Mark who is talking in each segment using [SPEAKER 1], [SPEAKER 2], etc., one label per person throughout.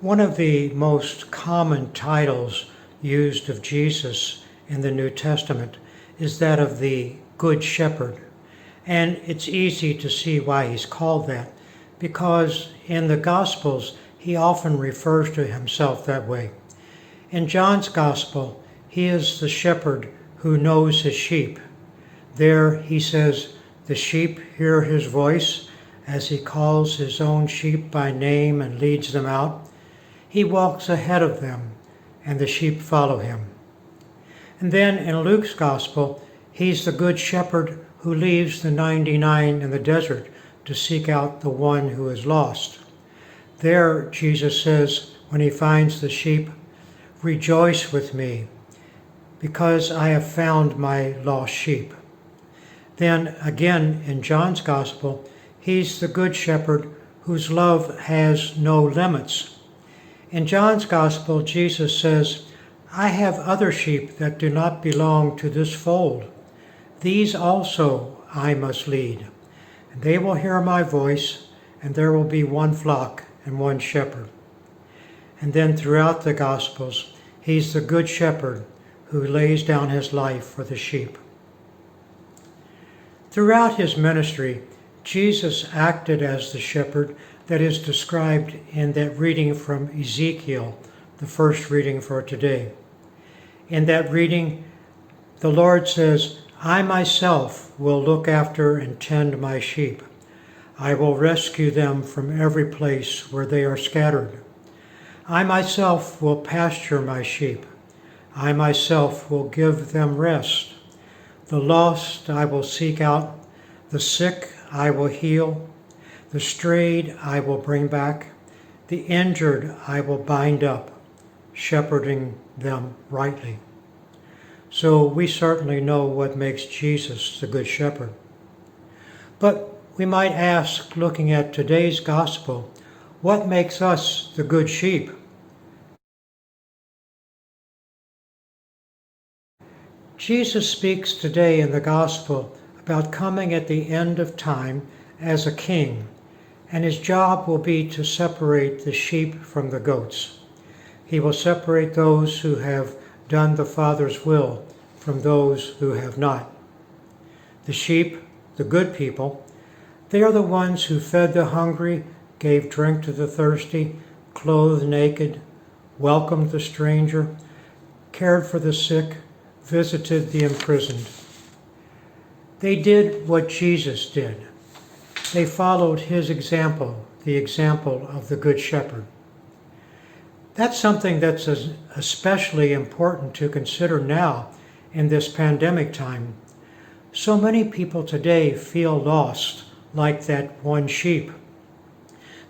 [SPEAKER 1] One of the most common titles used of Jesus in the New Testament is that of the Good Shepherd. And it's easy to see why he's called that, because in the Gospels he often refers to himself that way. In John's Gospel, he is the shepherd who knows his sheep. There he says, "The sheep hear his voice," as he calls his own sheep by name and leads them out. He walks ahead of them, and the sheep follow him. And then in Luke's Gospel, he's the good shepherd who leaves the 99 in the desert to seek out the one who is lost. There, Jesus says, when he finds the sheep, "Rejoice with me, because I have found my lost sheep." Then again in John's Gospel, he's the good shepherd whose love has no limits. In John's Gospel, Jesus says, "I have other sheep that do not belong to this fold. These also I must lead, and they will hear my voice, and there will be one flock and one shepherd." And then throughout the Gospels, he's the good shepherd who lays down his life for the sheep. Throughout his ministry, Jesus acted as the shepherd that is described in that reading from Ezekiel, the first reading for today. In that reading, the Lord says, "I myself will look after and tend my sheep. I will rescue them from every place where they are scattered. I myself will pasture my sheep. I myself will give them rest. The lost I will seek out, the sick I will heal, the strayed I will bring back, the injured I will bind up, shepherding them rightly." So we certainly know what makes Jesus the Good Shepherd. But we might ask, looking at today's gospel, what makes us the good sheep? Jesus speaks today in the gospel about coming at the end of time as a king, and his job will be to separate the sheep from the goats. He will separate those who have done the Father's will from those who have not. The sheep, the good people, they are the ones who fed the hungry, gave drink to the thirsty, clothed naked, welcomed the stranger, cared for the sick, visited the imprisoned. They did what Jesus did. They followed his example, the example of the Good Shepherd. That's something that's especially important to consider now in this pandemic time. So many people today feel lost, like that one sheep.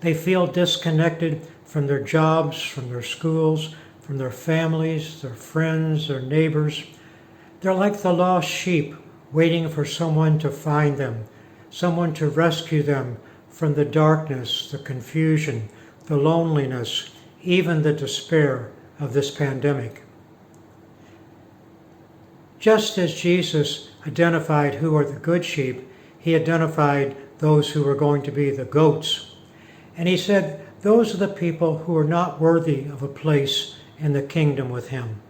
[SPEAKER 1] They feel disconnected from their jobs, from their schools, from their families, their friends, their neighbors. They're like the lost sheep waiting for someone to find them, someone to rescue them from the darkness, the confusion, the loneliness, even the despair of this pandemic. Just as Jesus identified who are the good sheep, he identified those who were going to be the goats. And he said, those are the people who are not worthy of a place in the kingdom with him.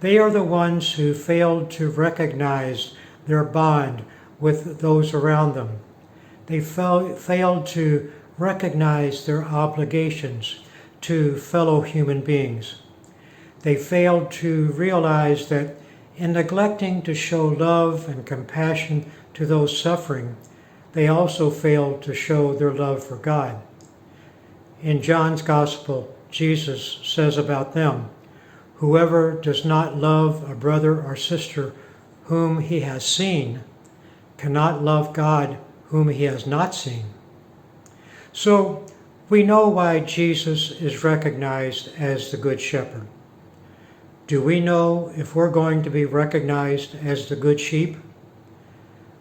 [SPEAKER 1] They are the ones who failed to recognize their bond with those around them. They failed to recognize their obligations to fellow human beings. They failed to realize that in neglecting to show love and compassion to those suffering, they also failed to show their love for God. In John's Gospel, Jesus says about them, "Whoever does not love a brother or sister whom he has seen cannot love God whom he has not seen." So we know why Jesus is recognized as the Good Shepherd. Do we know if we're going to be recognized as the good sheep?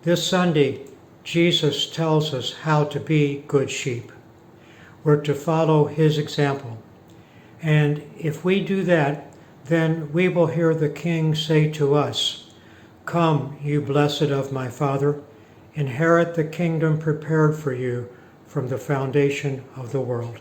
[SPEAKER 1] This Sunday, Jesus tells us how to be good sheep. We're to follow his example. And if we do that, then we will hear the King say to us, "Come, you blessed of my Father, inherit the kingdom prepared for you from the foundation of the world."